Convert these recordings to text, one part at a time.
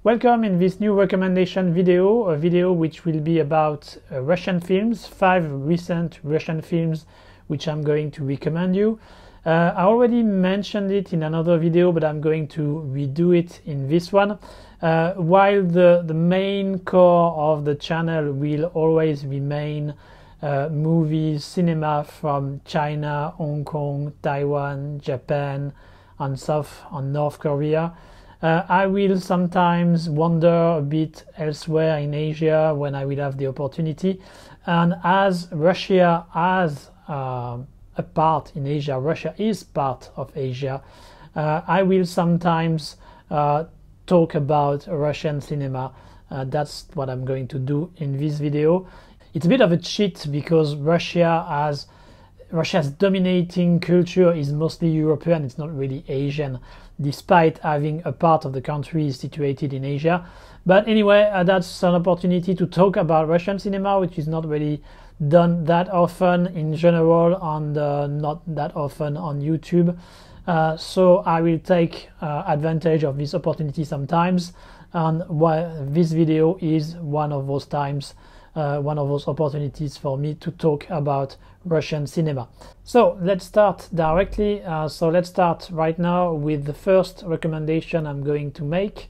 Welcome in this new recommendation video, a video which will be about Russian films, 5 recent Russian films which I'm going to recommend you. I already mentioned it in another video, but I'm going to redo it in this one. While the main core of the channel will always remain movies, cinema from China, Hong Kong, Taiwan, Japan, and North Korea. I will sometimes wander a bit elsewhere in Asia when I will have the opportunity. And as Russia has a part in Asia, Russia is part of Asia, I will sometimes talk about Russian cinema. That's what I'm going to do in this video. It's a bit of a cheat because Russia's dominating culture is mostly European, it's not really Asian, despite having a part of the country situated in Asia. But anyway, that's an opportunity to talk about Russian cinema, which is not really done that often in general and not that often on YouTube. So I will take advantage of this opportunity sometimes, and this video is one of those times, one of those opportunities for me to talk about Russian cinema. So let's start directly. Let's start right now with the first recommendation I'm going to make,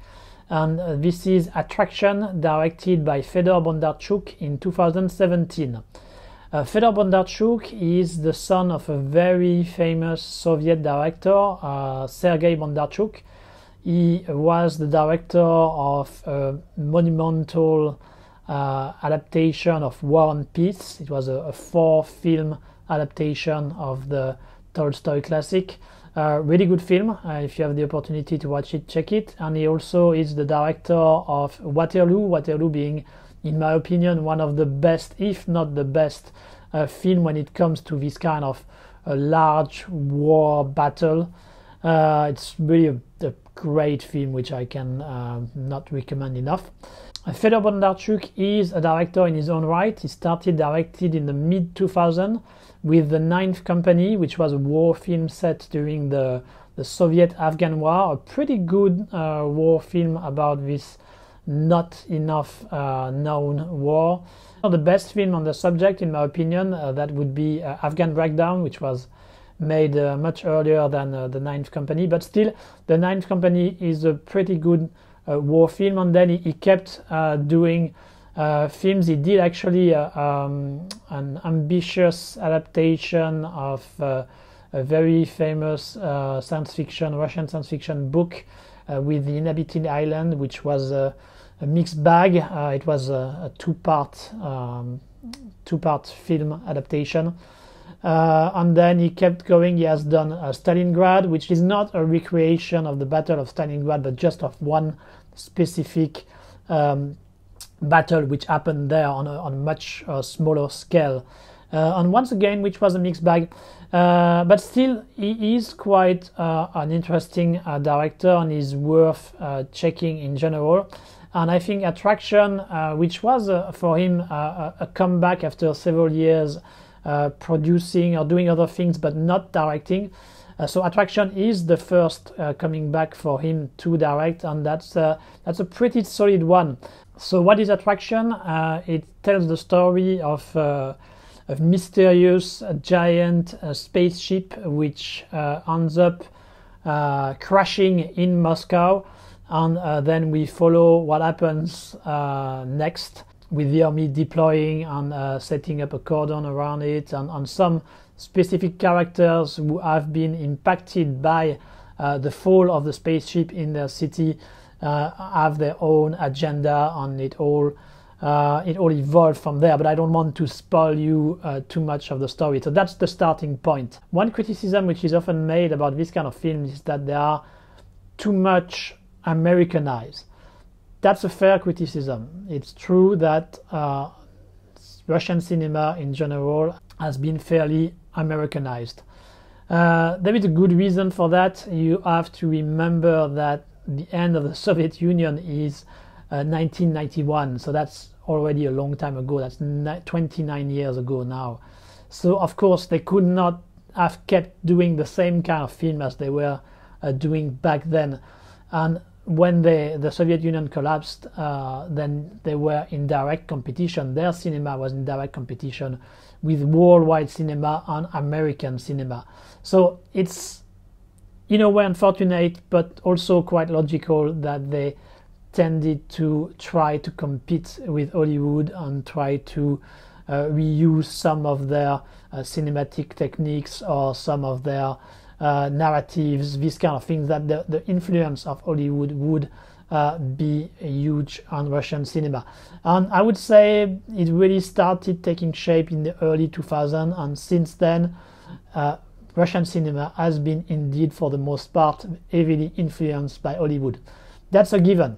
and this is Attraction, directed by Fedor Bondarchuk in 2017. Fedor Bondarchuk is the son of a very famous Soviet director, Sergei Bondarchuk. He was the director of a monumental adaptation of War and Peace. It was a 4-film adaptation of the Tolstoy classic. Really good film. If you have the opportunity to watch it, check it. And he also is the director of Waterloo being, in my opinion, one of the best, if not the best, film when it comes to this kind of large war battle. It's really a great film which I can not recommend enough. Fedor Bondarchuk is a director in his own right. He started directed in the mid-2000s with The Ninth Company, which was a war film set during the Soviet-Afghan War, a pretty good war film about this not enough known war. The best film on the subject, in my opinion, that would be Afghan Breakdown, which was made much earlier than The Ninth Company, but still The Ninth Company is a pretty good war film. And then he kept doing films. He did actually an ambitious adaptation of a very famous Russian science fiction book with The Inhabited Island, which was a mixed bag. It was a two-part film adaptation. And then he kept going. He has done Stalingrad, which is not a recreation of the Battle of Stalingrad, but just of one specific battle which happened there on a much smaller scale. And once again, which was a mixed bag. But still, he is quite an interesting director and is worth checking in general. And I think Attraction, which was for him a comeback after several years producing or doing other things but not directing. So Attraction is the first coming back for him to direct, and that's a pretty solid one. So what is Attraction? It tells the story of a mysterious giant spaceship which ends up crashing in Moscow, and then we follow what happens next, with the army deploying and setting up a cordon around it, and some specific characters who have been impacted by the fall of the spaceship in their city have their own agenda, and it all evolved from there. But I don't want to spoil you too much of the story. So that's the starting point. One criticism which is often made about this kind of films is that they are too much Americanized. That's a fair criticism. It's true that Russian cinema in general has been fairly Americanized. There is a good reason for that. You have to remember that the end of the Soviet Union is 1991, so that's already a long time ago. That's 29 years ago now. So of course they could not have kept doing the same kind of film as they were doing back then. And when the Soviet Union collapsed, then they were in direct competition. Their cinema was in direct competition with worldwide cinema and American cinema. So it's in a way unfortunate, but also quite logical that they tended to try to compete with Hollywood and try to reuse some of their cinematic techniques or some of their narratives, these kind of things, that the influence of Hollywood would be huge on Russian cinema. And I would say it really started taking shape in the early 2000s, and since then Russian cinema has been indeed, for the most part, heavily influenced by Hollywood. That's a given.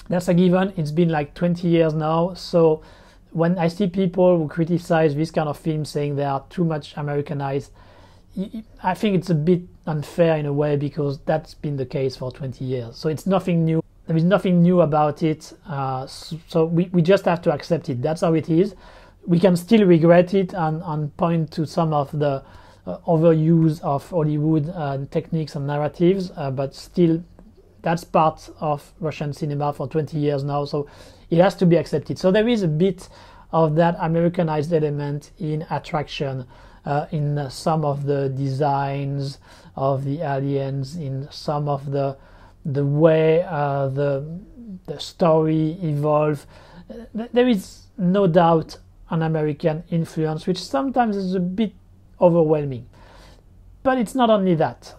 That's a given. It's been like 20 years now, so when I see people who criticize this kind of film saying they are too much Americanized, I think it's a bit unfair in a way, because that's been the case for 20 years. So it's nothing new. There is nothing new about it. So we just have to accept it. That's how it is. We can still regret it and point to some of the overuse of Hollywood techniques and narratives, but still that's part of Russian cinema for 20 years now. So it has to be accepted. So there is a bit of that Americanized element in Attraction, in some of the designs of the aliens, in some of the way the story evolves. There is no doubt an American influence, which sometimes is a bit overwhelming. But it's not only that.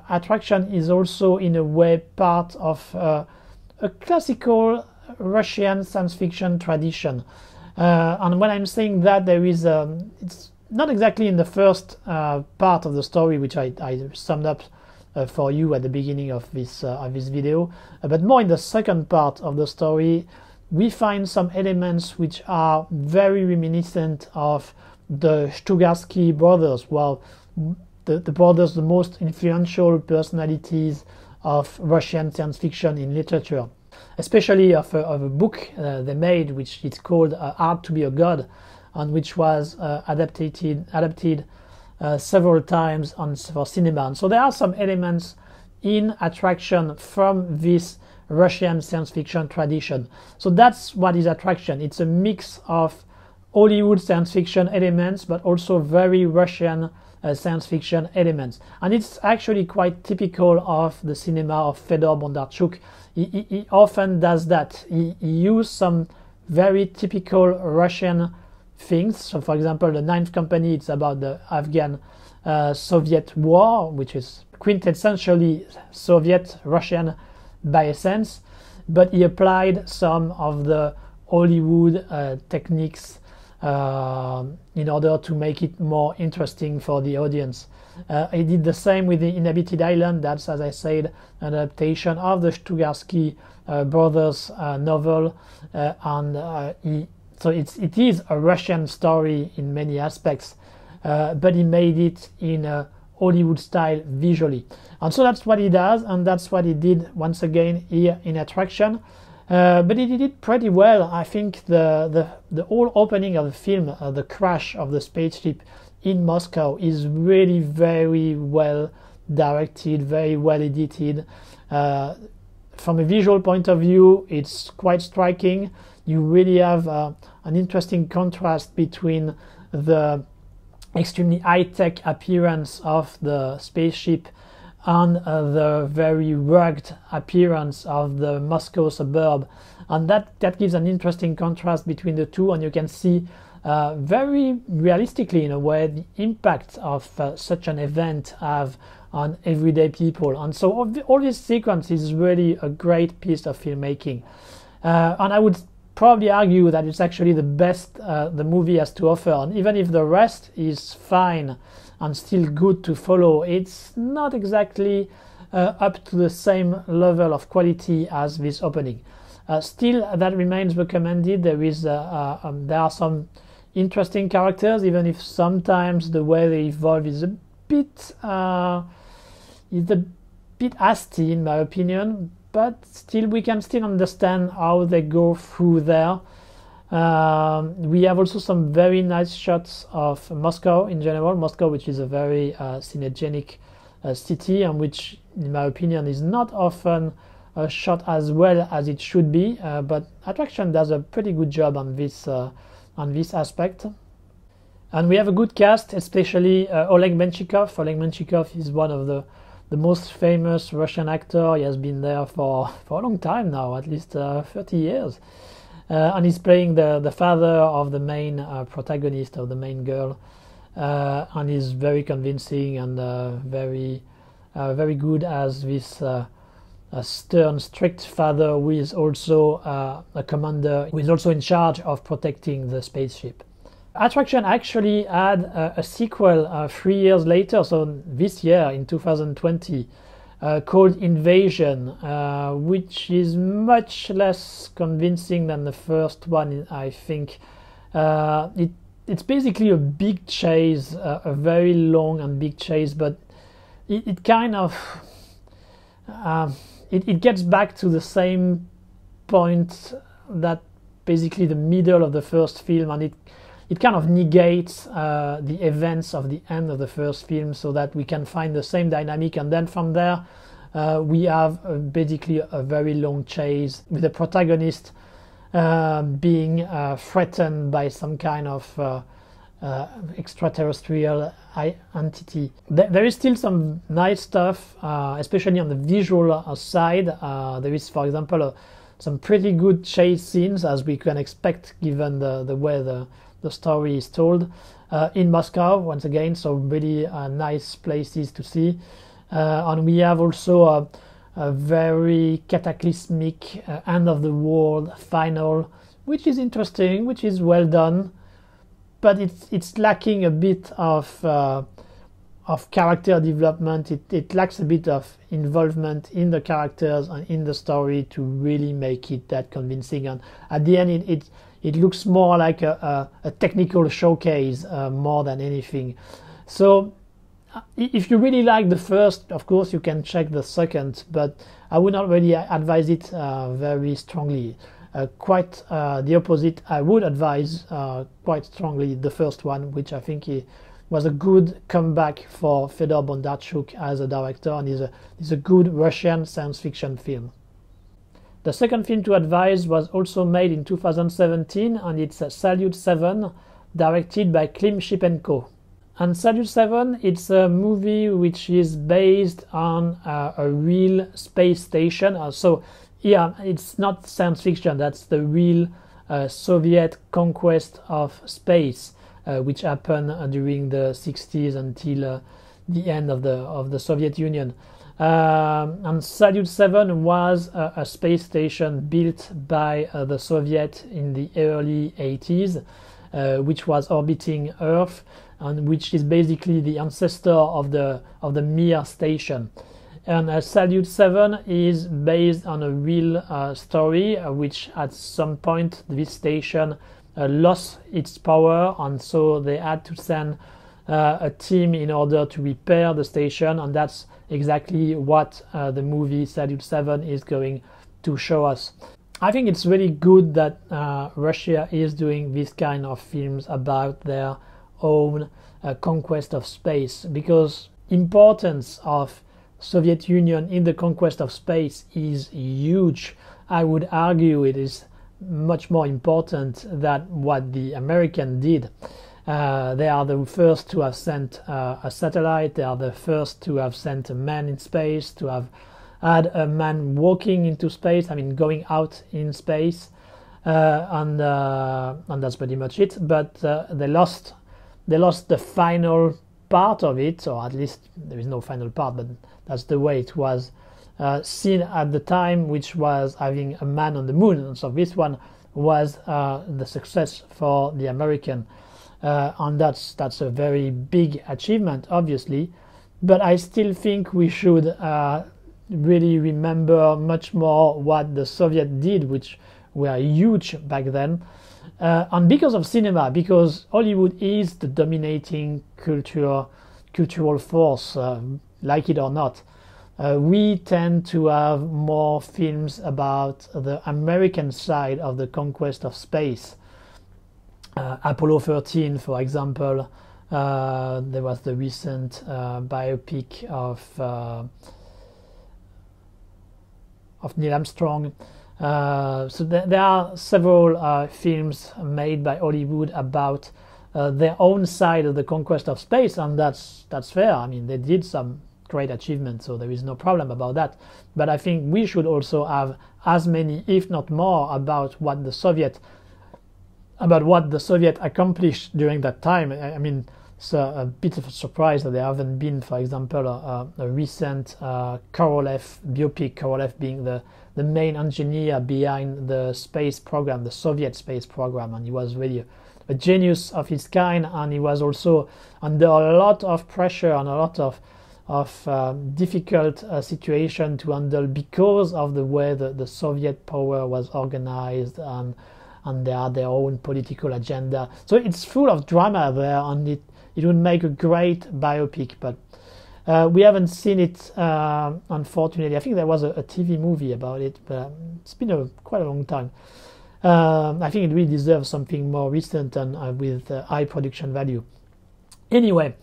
Attraction is also, in a way, part of a classical Russian science fiction tradition. And when I'm saying that, there is it's not exactly in the first part of the story, which I summed up for you at the beginning of this video, but more in the second part of the story, we find some elements which are very reminiscent of the Strugarsky brothers. Well, the brothers, the most influential personalities of Russian science fiction in literature, especially of a book they made, which is called Art to be a God, and which was adapted several times for cinema. And so there are some elements in Attraction from this Russian science fiction tradition. So that's what is Attraction. It's a mix of Hollywood science fiction elements, but also very Russian science fiction elements. And it's actually quite typical of the cinema of Fedor Bondarchuk. He often does that. He uses some very typical Russian things. So, for example, The Ninth Company, it's about the Afghan-Soviet war, which is quintessentially Soviet-Russian by essence, but he applied some of the Hollywood techniques in order to make it more interesting for the audience. He did the same with The Inhabited Island. That's, as I said, an adaptation of the Strugarsky brothers novel, so it is a Russian story in many aspects, but he made it in a Hollywood style visually. And so that's what he does, and that's what he did once again here in Attraction. But he did it pretty well. I think the whole opening of the film, the crash of the spaceship in Moscow, is really very well directed, very well edited. From a visual point of view, it's quite striking. You really have an interesting contrast between the extremely high-tech appearance of the spaceship and the very rugged appearance of the Moscow suburb, and that gives an interesting contrast between the two, and you can see very realistically, in a way, the impact of such an event have on everyday people. And so all this sequence is really a great piece of filmmaking, and I would probably argue that it's actually the best the movie has to offer. And even if the rest is fine and still good to follow, it's not exactly up to the same level of quality as this opening. Still, that remains recommended. There are some interesting characters, even if sometimes the way they evolve is a bit hasty, in my opinion. But still, we can still understand how they go through there. We have also some very nice shots of Moscow in general. Moscow, which is a very cinegenic city, and which, in my opinion, is not often shot as well as it should be, but Attraction does a pretty good job on this aspect. And we have a good cast, especially Oleg Menshikov. Oleg Menshikov is one of the most famous Russian actor. He has been there for a long time now, at least 30 years. And he's playing the father of the main protagonist, of the main girl. And he's very convincing and very good as this a stern, strict father who is also a commander, who is also in charge of protecting the spaceship. Attraction actually had a sequel 3 years later, so this year in 2020, called Invasion, which is much less convincing than the first one, I think. It's basically a big chase, a very long and big chase, but it kind of it gets back to the same point that basically the middle of the first film, and it kind of negates the events of the end of the first film, so that we can find the same dynamic, and then from there we have basically a very long chase with the protagonist being threatened by some kind of extraterrestrial entity. There is still some nice stuff, especially on the visual side. There is, for example, some pretty good chase scenes, as we can expect given the way the story is told, in Moscow once again, so really nice places to see. And we have also a very cataclysmic end of the world final, which is interesting, which is well done, but it's lacking a bit of character development. It lacks a bit of involvement in the characters and in the story to really make it that convincing. And at the end, it looks more like a technical showcase more than anything. So if you really like the first, of course you can check the second, but I would not really advise it very strongly. Quite the opposite, I would advise quite strongly the first one, which I think was a good comeback for Fedor Bondarchuk as a director, and is a good Russian science fiction film. The second film to advise was also made in 2017, and it's Salyut 7, directed by Klim Shipenko. And Salyut 7, it's a movie which is based on a real space station. So yeah, it's not science fiction, that's the real Soviet conquest of space, which happened during the 60s until the end of the Soviet Union. And Salyut 7 was a space station built by the Soviet in the early 80s, which was orbiting Earth, and which is basically the ancestor of the Mir station. And Salyut 7 is based on a real story, which at some point this station lost its power, and so they had to send a team in order to repair the station, and that's exactly what the movie Salyut 7 is going to show us. I think it's really good that Russia is doing this kind of films about their own conquest of space, because importance of Soviet Union in the conquest of space is huge. I would argue it is much more important than what the Americans did. They are the first to have sent a satellite, they are the first to have sent a man in space, to have had a man walking into space, I mean going out in space, and that's pretty much it. But they lost the final part of it, or at least there is no final part, but that's the way it was seen at the time, which was having a man on the moon. And so this one was the success for the American, and that's a very big achievement, obviously. But I still think we should really remember much more what the Soviets did, which were huge back then. And because of cinema, because Hollywood is the dominating cultural force, like it or not, we tend to have more films about the American side of the conquest of space. Apollo 13, for example, there was the recent biopic Neil Armstrong. So there are several films made by Hollywood about their own side of the conquest of space, and that's fair. I mean, they did some great achievements, so there is no problem about that. But I think we should also have as many, if not more, about what the Soviet accomplished during that time. I mean, it's a bit of a surprise that there haven't been, for example, a recent Korolev biopic, Korolev being the main engineer behind the space program, the Soviet space program, and he was really a genius of his kind, and he was also under a lot of pressure and a lot of difficult situation to handle because of the way the Soviet power was organized, and they had their own political agenda. So it's full of drama there, and it would make a great biopic, but we haven't seen it, unfortunately. I think there was a TV movie about it, but it's been quite a long time. I think it really deserves something more recent and with high production value. Anyway,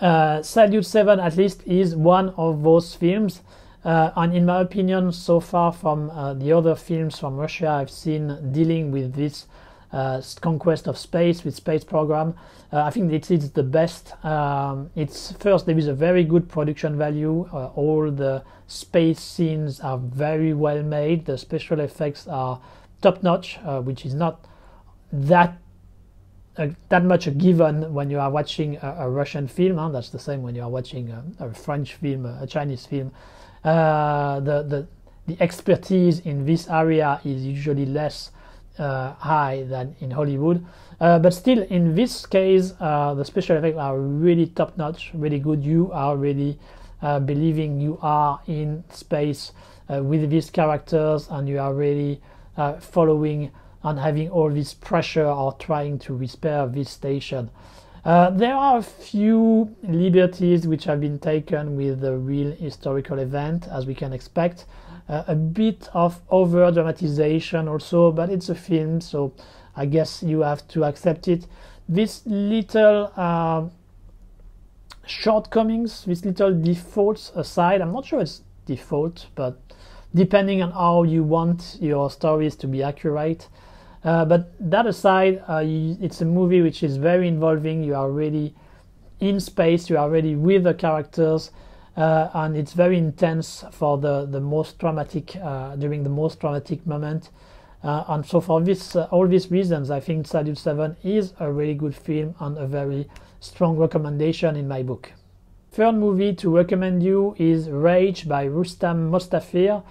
Salyut 7 at least is one of those films, and in my opinion, so far from the other films from Russia I've seen dealing with this conquest of space, with space program, I think it is the best. It's first, there is a very good production value. All the space scenes are very well made. The special effects are top notch, which is not that much a given when you are watching a Russian film. Huh? That's the same when you are watching a French film, a Chinese film. The expertise in this area is usually less high than in Hollywood, but still in this case the special effects are really top notch, really good. You are really believing you are in space with these characters, and you are really following and having all this pressure or trying to repair this station. There are a few liberties which have been taken with the real historical event, as we can expect. A bit of over dramatization also, but it's a film, so I guess you have to accept it. These little shortcomings, these little defaults aside, I'm not sure it's default, but depending on how you want your stories to be accurate. But that aside, it's a movie which is very involving. You are really in space, you are really with the characters, and it's very intense for the most dramatic, during the most dramatic moment. And so for this, all these reasons, I think Salyut 7 is a really good film and a very strong recommendation in my book. Third movie to recommend you is Rage by Rustam Mostafir,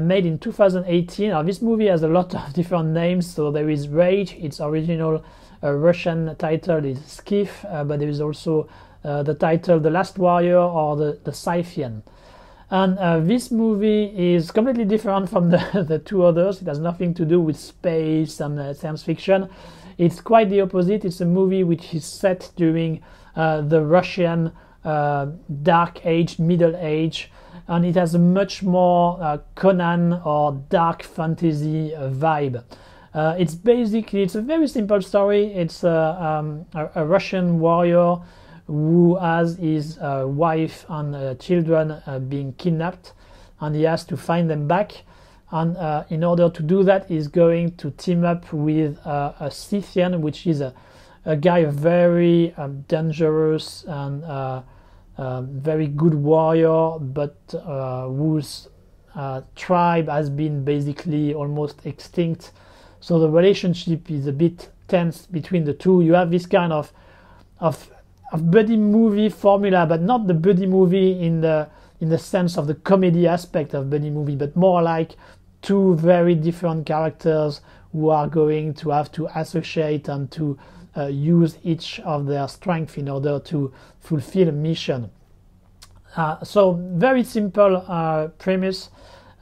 made in 2018. Now, this movie has a lot of different names. So there is Rage, its original Russian title is Skif, but there is also the title The Last Warrior or the Scythian. And this movie is completely different from the two others. It has nothing to do with space and science fiction. It's quite the opposite. It's a movie which is set during the Russian Dark Age, Middle Age, and it has a much more Conan or dark fantasy vibe. It's a very simple story. It's a Russian warrior who has his wife and children being kidnapped, and he has to find them back. And in order to do that, he's going to team up with a Scythian, which is a guy very dangerous and very good warrior, but whose tribe has been basically almost extinct. So the relationship is a bit tense between the two. You have this kind of buddy movie formula, but not the buddy movie in the sense of the comedy aspect of buddy movie, but more like two very different characters who are going to have to associate and to use each of their strengths in order to fulfill a mission. So very simple premise,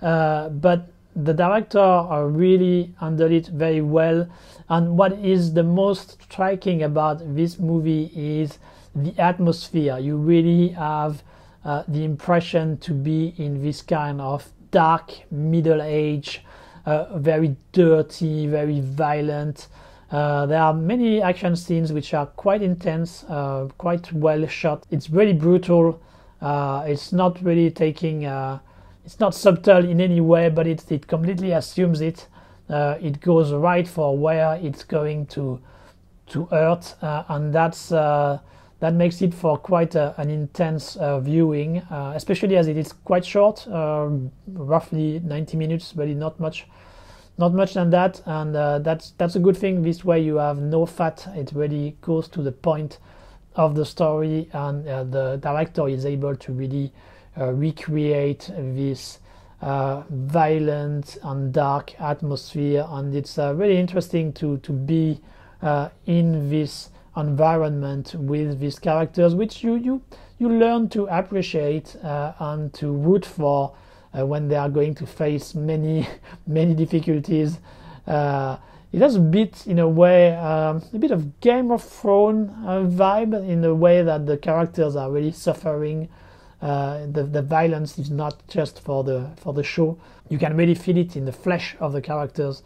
but the director really handled it very well. And what is the most striking about this movie is the atmosphere. You really have the impression to be in this kind of dark middle age, very dirty, very violent. There are many action scenes which are quite intense, quite well shot. It's really brutal. It's not really taking it's not subtle in any way, but it completely assumes it. It goes right for where it's going to hurt, and that makes it for quite an intense viewing, especially as it is quite short, roughly 90 minutes, but not much than that, and that's a good thing. This way you have no fat. It really goes to the point of the story, and the director is able to really recreate this violent and dark atmosphere, and it's really interesting to be in this environment with these characters, which you learn to appreciate and to root for when they are going to face many difficulties. It has a bit, in a way, a bit of Game of Thrones vibe, in a way that the characters are really suffering. The violence is not just for the show. You can really feel it in the flesh of the characters.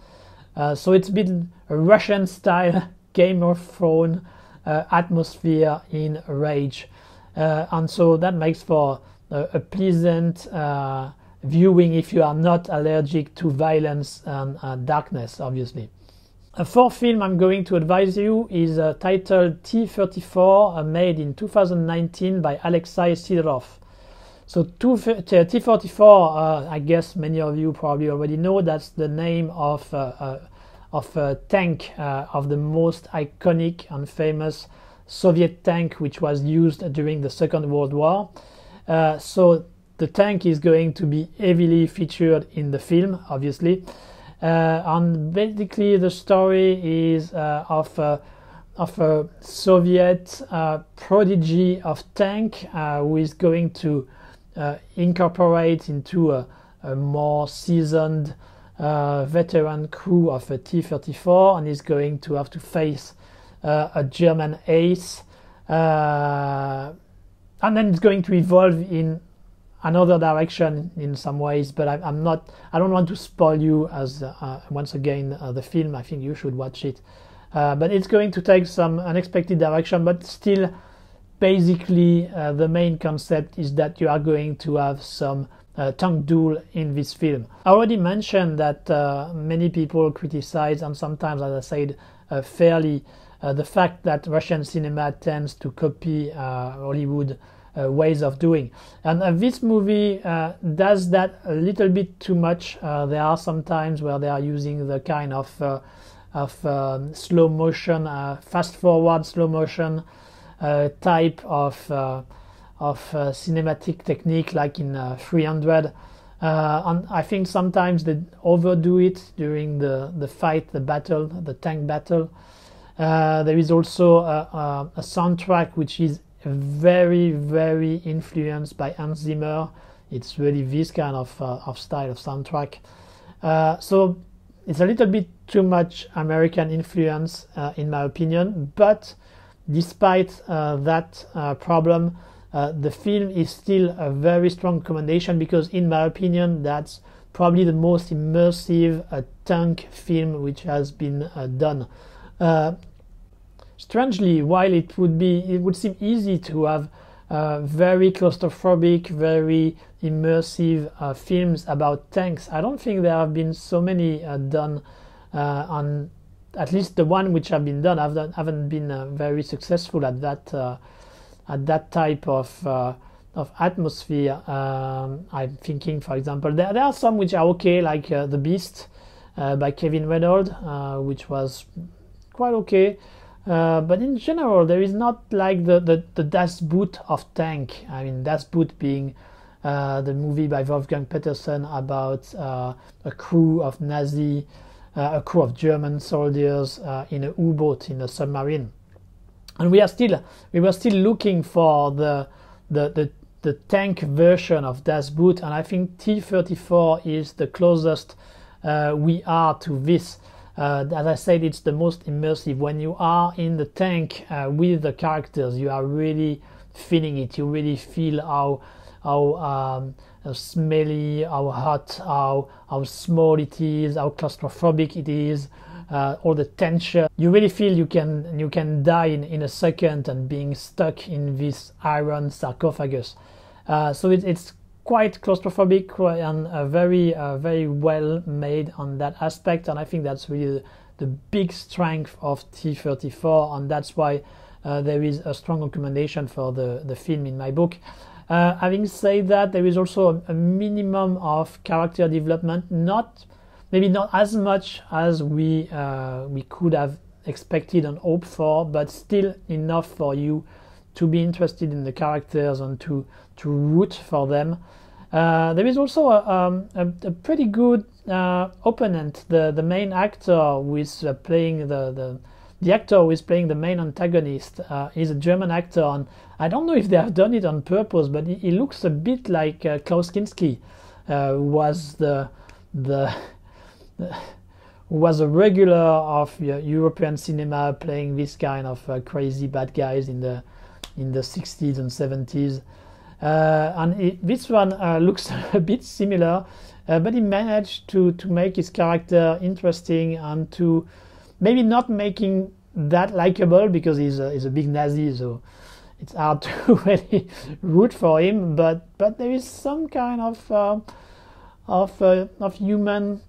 So it's been a Russian style Game of Thrones atmosphere in Rage, and so that makes for a pleasant viewing if you are not allergic to violence and darkness, obviously. A fourth film I'm going to advise you is titled T-34, made in 2019 by Alexei Sidorov. So T-34, I guess many of you probably already know, that's the name of a tank, of the most iconic and famous Soviet tank which was used during the Second World War. So the tank is going to be heavily featured in the film, obviously. And basically the story is of a Soviet prodigy of tank who is going to incorporate into a more seasoned veteran crew of a T-34, and is going to have to face a German ace, and then it's going to evolve in another direction in some ways, but I don't want to spoil you, as once again the film, I think you should watch it, but it's going to take some unexpected direction, but still basically the main concept is that you are going to have some tank duel in this film. I already mentioned that many people criticize, and sometimes, as I said, fairly, the fact that Russian cinema tends to copy Hollywood ways of doing, and this movie does that a little bit too much. There are some times where they are using the kind of slow motion, fast forward slow motion type of cinematic technique, like in 300, and I think sometimes they overdo it during the fight, the tank battle. There is also a soundtrack which is very influenced by Hans Zimmer. It's really this kind of style of soundtrack. So it's a little bit too much American influence, in my opinion, but despite that problem, the film is still a very strong recommendation, because in my opinion that's probably the most immersive tank film which has been done. Strangely, while it would seem easy to have very claustrophobic, very immersive films about tanks, I don't think there have been so many done, and at least the one which have been done haven't been very successful at that type of atmosphere. I'm thinking, for example, there are some which are okay, like The Beast by Kevin Reynolds, which was quite okay. But in general, there is not like the Das Boot of tank. I mean, Das Boot being the movie by Wolfgang Petersen about a crew of German soldiers in a U-boat, in a submarine, and we were still looking for the tank version of Das Boot, and I think T-34 is the closest we are to this. As I said, it's the most immersive. When you are in the tank with the characters, you are really feeling it. You really feel how smelly, how hot, how small it is, how claustrophobic it is, all the tension. You really feel you can die in a second and being stuck in this iron sarcophagus. So it's quite claustrophobic and very well made on that aspect, and I think that's really the big strength of T-34, and that's why there is a strong recommendation for the film in my book. Having said that, there is also a minimum of character development, maybe not as much as we could have expected and hoped for, but still enough for you to be interested in the characters and to root for them. There is also a pretty good opponent. The main actor who is playing the actor who is playing the main antagonist is a German actor, and I don't know if they have done it on purpose, but he looks a bit like Klaus Kinski, who was a regular of European cinema, playing this kind of crazy bad guys in the 60s and 70s. This one looks a bit similar, but he managed to make his character interesting and to maybe not making that likable, because he's a big Nazi, so it's hard to really root for him. But there is some kind of human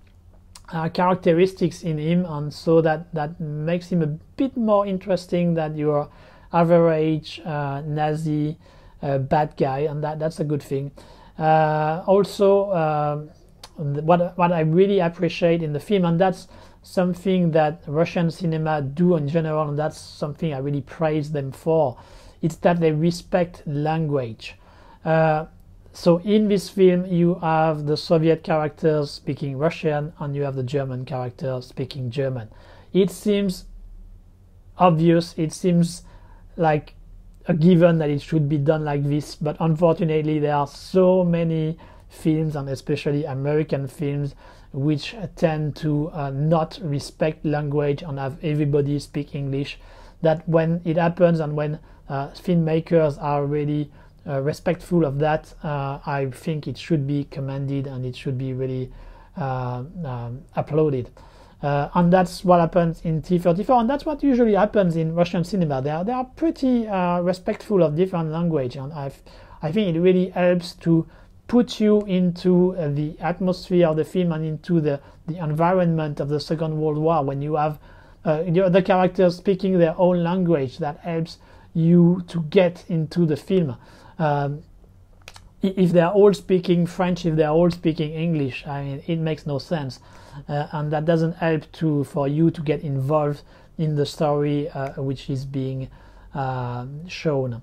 characteristics in him, and so that makes him a bit more interesting than your average Nazi bad guy, and that's a good thing. Also, what I really appreciate in the film, and that's something that Russian cinema do in general, and that's something I really praise them for, it's that they respect language. So in this film you have the Soviet characters speaking Russian and you have the German characters speaking German. It seems obvious, it seems like a given that it should be done like this, but unfortunately there are so many films, and especially American films, which tend to not respect language and have everybody speak English, that when it happens and when filmmakers are really respectful of that, I think it should be commended and it should be really applauded. And that's what happens in T-34, and that's what usually happens in Russian cinema. They are pretty respectful of different language, and I think it really helps to put you into the atmosphere of the film and into the environment of the Second World War. When you have the characters speaking their own language, that helps you to get into the film. If they're all speaking French, if they're all speaking English, I mean, it makes no sense, and that doesn't help for you to get involved in the story which is being shown.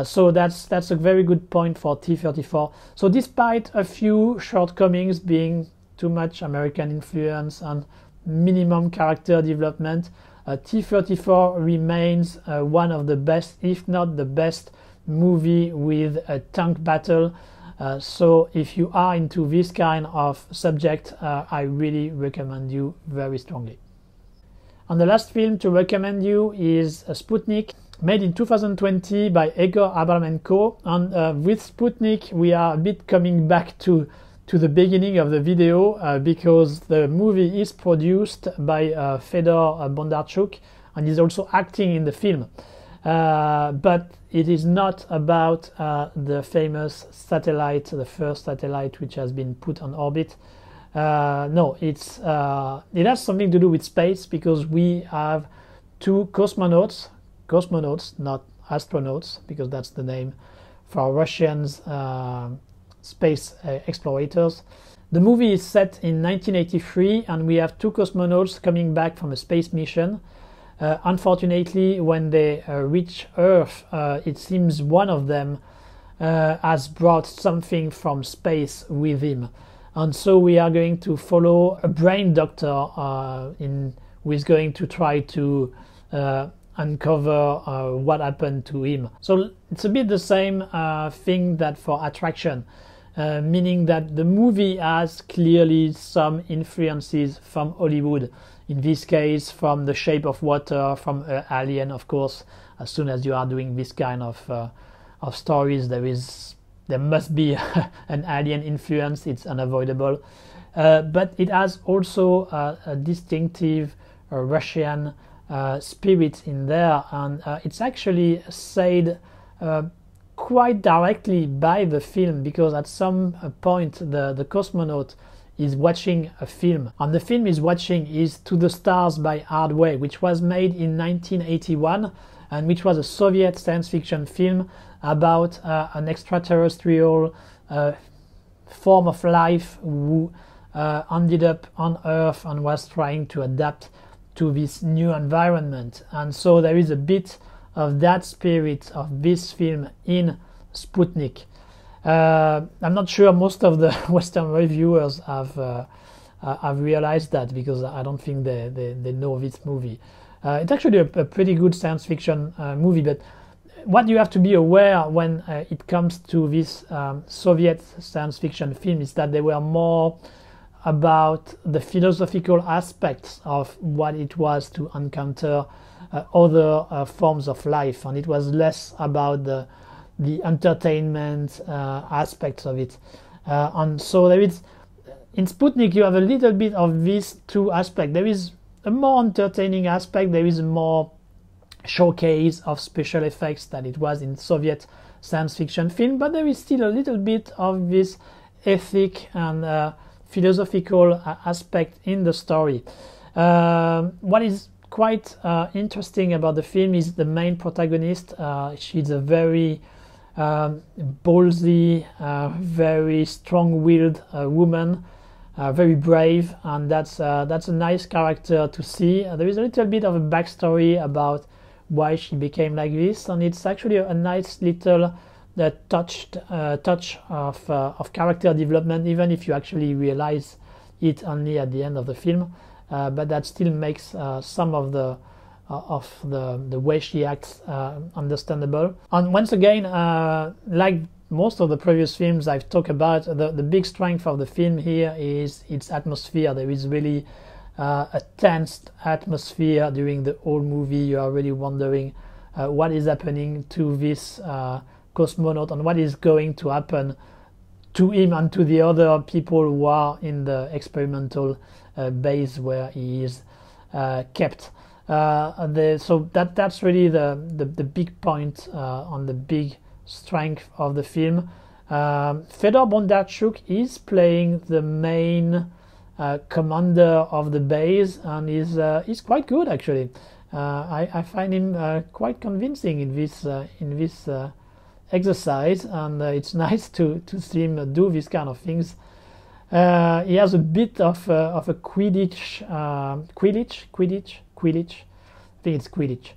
So that's a very good point for T-34. So despite a few shortcomings, being too much American influence and minimum character development, T-34 remains one of the best, if not the best, movie with a tank battle. So if you are into this kind of subject, I really recommend you very strongly. And the last film to recommend you is Sputnik, made in 2020 by Egor Abraменko. And with Sputnik we are a bit coming back to the beginning of the video, because the movie is produced by Fedor Bondarchuk and is also acting in the film. But it is not about the famous satellite, the first satellite which has been put on orbit. No, it has something to do with space, because we have two cosmonauts, not astronauts, because that's the name for Russians space explorators. The movie is set in 1983 and we have two cosmonauts coming back from a space mission. Unfortunately, when they reach Earth, it seems one of them has brought something from space with him. And so we are going to follow a brain doctor who is going to try to uncover what happened to him. So it's a bit the same thing that for Attraction, meaning that the movie has clearly some influences from Hollywood. In this case, from The Shape of Water, from Alien, of course. As soon as you are doing this kind of stories, there must be an alien influence. It's unavoidable. But it has also a distinctive Russian spirit in there, and it's actually said quite directly by the film, because at some point the cosmonaut is watching a film, and the film is watching is To the Stars by Hardway, which was made in 1981 and which was a Soviet science fiction film about an extraterrestrial form of life who ended up on Earth and was trying to adapt to this new environment. And so there is a bit of that spirit of this film in Sputnik. I'm not sure most of the Western reviewers have realized that, because I don't think they know this movie. It's actually a pretty good science fiction movie, but what you have to be aware when it comes to this Soviet science fiction film is that they were more about the philosophical aspects of what it was to encounter other forms of life, and it was less about the entertainment aspects of it. And so there is, in Sputnik, you have a little bit of these two aspects. There is a more entertaining aspect, there is a more showcase of special effects than it was in Soviet science fiction film, but there is still a little bit of this ethic and philosophical aspect in the story. What is quite interesting about the film is the main protagonist. She's a very ballsy, very strong-willed woman, very brave, and that's a nice character to see. There is a little bit of a backstory about why she became like this, and it's actually a nice little touch of character development, even if you actually realize it only at the end of the film. But that still makes some of the way she acts understandable. And once again, like most of the previous films I've talked about, the big strength of the film here is its atmosphere. There is really a tense atmosphere during the whole movie. You are really wondering what is happening to this cosmonaut and what is going to happen to him and to the other people who are in the experimental base where he is kept. So that's really the big point on the big strength of the film. Fedor Bondarchuk is playing the main commander of the base, and is quite good actually. I find him quite convincing in this exercise, and it's nice to see him do these kind of things. He has a bit of a Quidditch. I think it's Quidditch.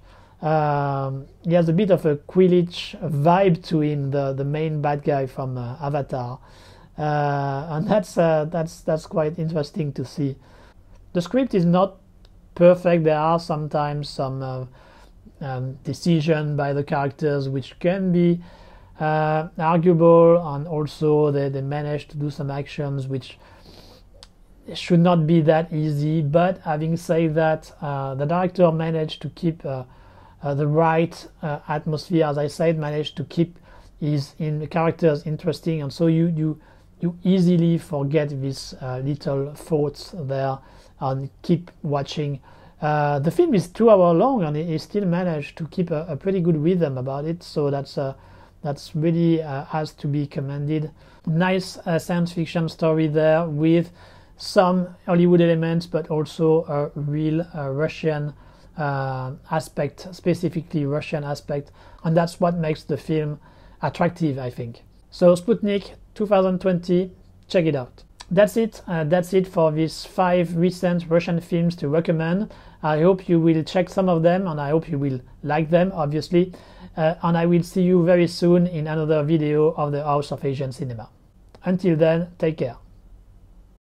He has a bit of a Quidditch vibe to him, the main bad guy from Avatar, and that's quite interesting to see. The script is not perfect. There are sometimes some decision by the characters which can be arguable, and also they manage to do some actions which should not be that easy. But having said that, the director managed to keep the right atmosphere, as I said, managed to keep his characters interesting, and so you easily forget these little thoughts there and keep watching. The film is 2 hours long, and he still managed to keep a pretty good rhythm about it, so that's really has to be commended. Nice science fiction story there with some Hollywood elements, but also a real Russian aspect, specifically Russian aspect, and that's what makes the film attractive, I think. So Sputnik 2020, check it out. That's it for these 5 recent Russian films to recommend. I hope you will check some of them, and I hope you will like them, obviously. And I will see you very soon in another video of the House of Asian Cinema. Until then, take care.